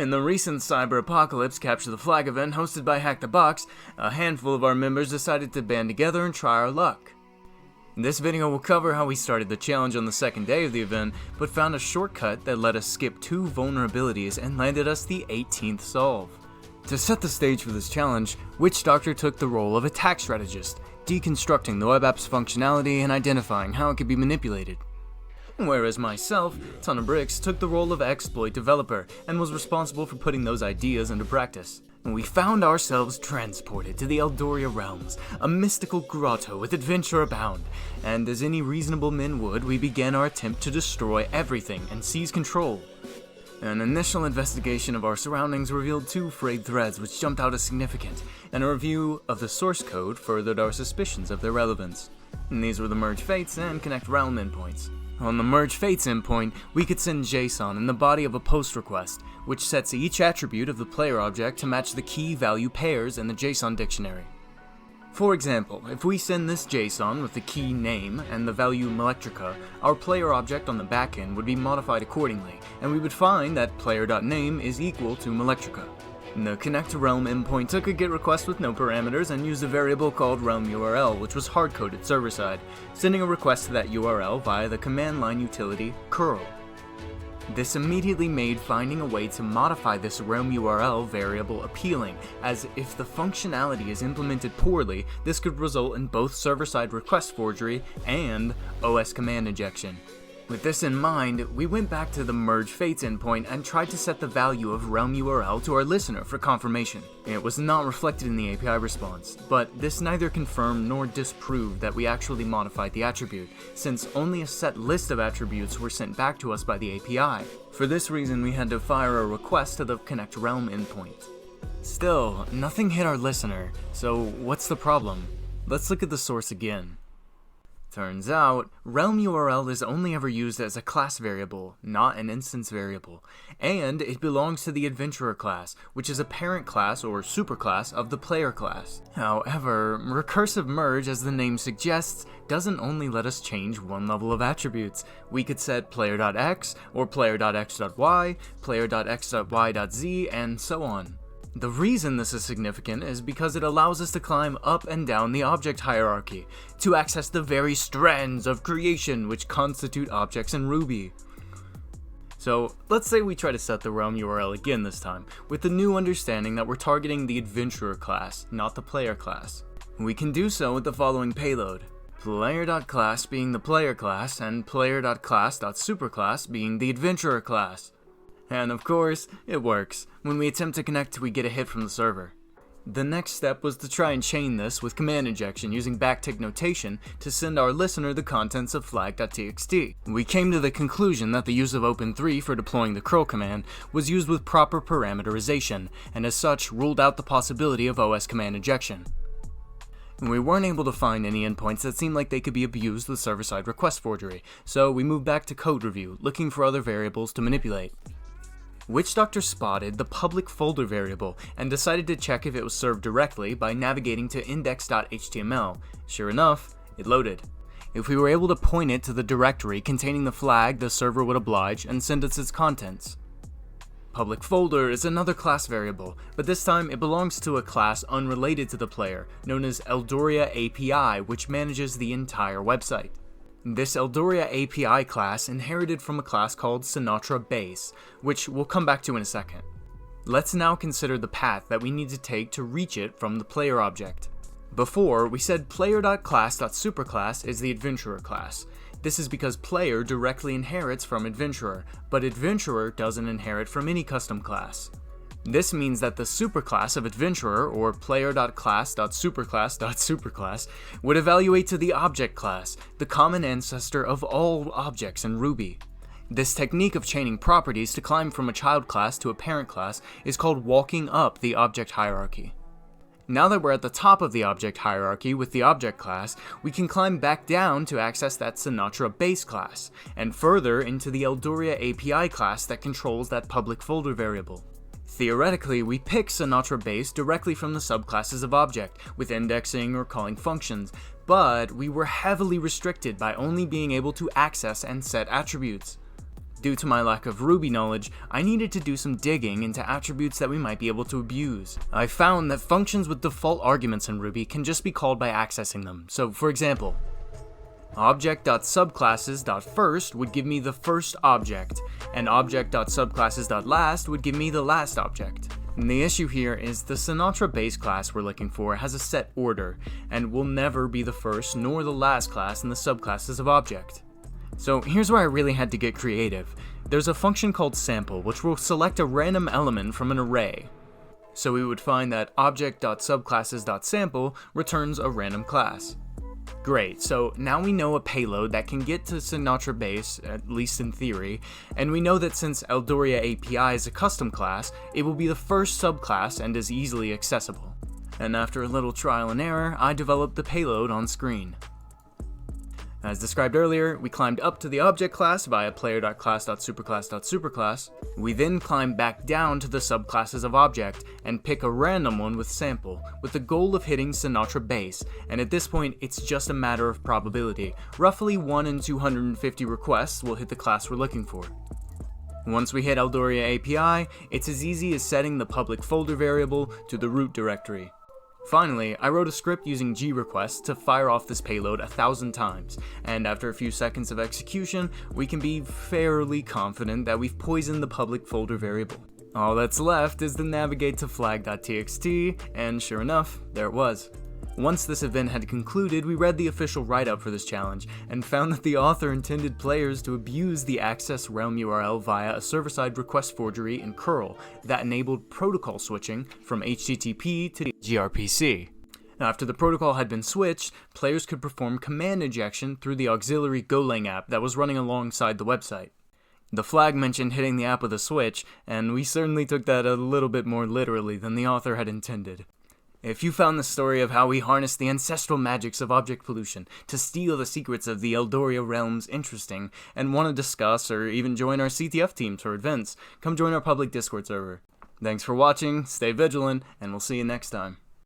In the recent Cyber Apocalypse Capture the Flag event hosted by Hack the Box, a handful of our members decided to band together and try our luck. This video will cover how we started the challenge on the second day of the event, but found a shortcut that let us skip 2 vulnerabilities and landed us the 18th solve. To set the stage for this challenge, Witch Doctor took the role of attack strategist, deconstructing the web app's functionality and identifying how it could be manipulated. Whereas myself, Ton of Bricks, took the role of exploit developer and was responsible for putting those ideas into practice. We found ourselves transported to the Eldoria realms, a mystical grotto with adventure abound, and as any reasonable men would, we began our attempt to destroy everything and seize control. An initial investigation of our surroundings revealed 2 frayed threads which jumped out as significant, and a review of the source code furthered our suspicions of their relevance. And these were the Merge Fates and Connect Realm endpoints. On the Merge Fates endpoint, we could send JSON in the body of a post request, which sets each attribute of the player object to match the key value pairs in the JSON dictionary. For example, if we send this JSON with the key name and the value Malectrica, our player object on the backend would be modified accordingly, and we would find that player.name is equal to Malectrica. The Connect Realm endpoint took a GET request with no parameters and used a variable called realm URL, which was hard-coded server-side, sending a request to that URL via the command line utility curl. This immediately made finding a way to modify this realm URL variable appealing, as if the functionality is implemented poorly, this could result in both server-side request forgery and OS command injection. With this in mind, we went back to the Merge Fates endpoint and tried to set the value of realm URL to our listener for confirmation. It was not reflected in the API response, but this neither confirmed nor disproved that we actually modified the attribute, since only a set list of attributes were sent back to us by the API. For this reason, we had to fire a request to the Connect Realm endpoint. Still, nothing hit our listener, so what's the problem? Let's look at the source again. Turns out, realm URL is only ever used as a class variable, not an instance variable, and it belongs to the adventurer class, which is a parent class or superclass of the player class. However, recursive merge, as the name suggests, doesn't only let us change one level of attributes. We could set player.x or player.x.y, player.x.y.z, and so on. The reason this is significant is because it allows us to climb up and down the object hierarchy to access the very strands of creation which constitute objects in Ruby. So let's say we try to set the realm URL again this time, with the new understanding that we're targeting the adventurer class, not the player class. We can do so with the following payload: player.class being the player class and player.class.superclass being the adventurer class. And of course, it works. When we attempt to connect, we get a hit from the server. The next step was to try and chain this with command injection using backtick notation to send our listener the contents of flag.txt. We came to the conclusion that the use of open3 for deploying the curl command was used with proper parameterization, and as such ruled out the possibility of OS command injection. We weren't able to find any endpoints that seemed like they could be abused with server-side request forgery, so we moved back to code review, looking for other variables to manipulate. Witch Doctor spotted the public folder variable and decided to check if it was served directly by navigating to index.html. Sure enough, it loaded. If we were able to point it to the directory containing the flag, the server would oblige and send us its contents. Public folder is another class variable, but this time it belongs to a class unrelated to the player, known as Eldoria API, which manages the entire website. This Eldoria API class inherited from a class called Sinatra Base, which we'll come back to in a second. Let's now consider the path that we need to take to reach it from the player object. Before, we said player.class.superclass is the adventurer class. This is because player directly inherits from adventurer, but adventurer doesn't inherit from any custom class. This means that the superclass of adventurer, or player.class.superclass.superclass, would evaluate to the object class, the common ancestor of all objects in Ruby. This technique of chaining properties to climb from a child class to a parent class is called walking up the object hierarchy. Now that we're at the top of the object hierarchy with the object class, we can climb back down to access that Sinatra base class, and further into the Eldoria API class that controls that public folder variable. Theoretically, we pick Sinatra base directly from the subclasses of object, with indexing or calling functions, but we were heavily restricted by only being able to access and set attributes. Due to my lack of Ruby knowledge, I needed to do some digging into attributes that we might be able to abuse. I found that functions with default arguments in Ruby can just be called by accessing them. So, for example, object.subclasses.first would give me the first object, and object.subclasses.last would give me the last object. And the issue here is the Sinatra base class we're looking for has a set order, and will never be the first nor the last class in the subclasses of object. So here's where I really had to get creative. There's a function called sample, which will select a random element from an array. So we would find that object.subclasses.sample returns a random class. Great, so now we know a payload that can get to Sinatra base, at least in theory, and we know that since Eldoria API is a custom class, it will be the first subclass and is easily accessible. And after a little trial and error, I developed the payload on screen. As described earlier, we climbed up to the object class via player.class.superclass.superclass. We then climb back down to the subclasses of object and pick a random one with sample, with the goal of hitting Sinatra base, and at this point it's just a matter of probability. Roughly 1 in 250 requests will hit the class we're looking for. Once we hit Eldoria API, it's as easy as setting the public folder variable to the root directory. Finally, I wrote a script using gRequest to fire off this payload 1,000 times, and after a few seconds of execution, we can be fairly confident that we've poisoned the public folder variable. All that's left is to navigate to flag.txt, and sure enough, there it was. Once this event had concluded, we read the official write-up for this challenge, and found that the author intended players to abuse the access realm URL via a server-side request forgery in curl that enabled protocol switching from HTTP to gRPC. After the protocol had been switched, players could perform command injection through the auxiliary Golang app that was running alongside the website. The flag mentioned hitting the app with a switch, and we certainly took that a little bit more literally than the author had intended. If you found the story of how we harnessed the ancestral magics of object pollution to steal the secrets of the Eldoria realms interesting, and want to discuss or even join our CTF teams for events, come join our public Discord server. Thanks for watching, stay vigilant, and we'll see you next time.